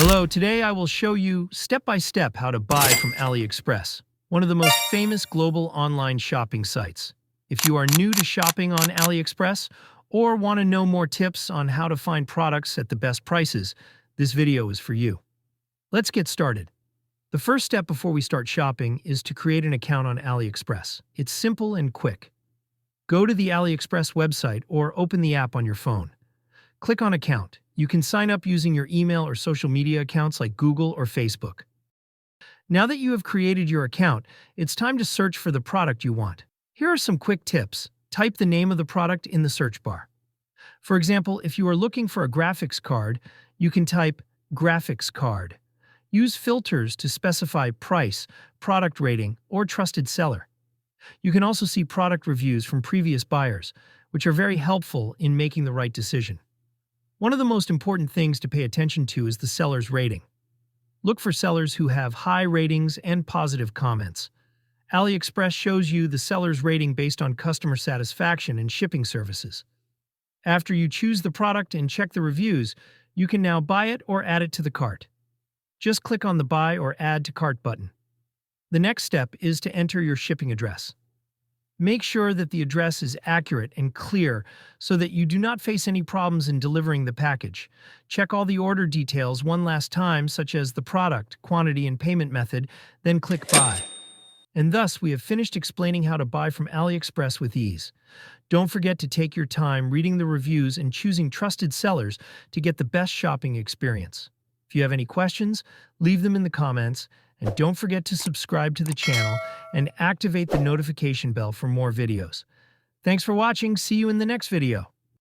Hello, today I will show you step by step how to buy from AliExpress, one of the most famous global online shopping sites. If you are new to shopping on AliExpress or want to know more tips on how to find products at the best prices, this video is for you. Let's get started. The first step before we start shopping is to create an account on AliExpress. It's simple and quick. Go to the AliExpress website or open the app on your phone. Click on Account. You can sign up using your email or social media accounts like Google or Facebook. Now that you have created your account, it's time to search for the product you want. Here are some quick tips. Type the name of the product in the search bar. For example, if you are looking for a graphics card, you can type graphics card. Use filters to specify price, product rating, or trusted seller. You can also see product reviews from previous buyers, which are very helpful in making the right decision. One of the most important things to pay attention to is the seller's rating. Look for sellers who have high ratings and positive comments. AliExpress shows you the seller's rating based on customer satisfaction and shipping services. After you choose the product and check the reviews, you can now buy it or add it to the cart. Just click on the Buy or Add to Cart button. The next step is to enter your shipping address. Make sure that the address is accurate and clear so that you do not face any problems in delivering the package. Check all the order details one last time, such as the product, quantity, and payment method, then click Buy. And thus, we have finished explaining how to buy from AliExpress with ease. Don't forget to take your time reading the reviews and choosing trusted sellers to get the best shopping experience. If you have any questions, leave them in the comments. And don't forget to subscribe to the channel and activate the notification bell for more videos. Thanks for watching. See you in the next video.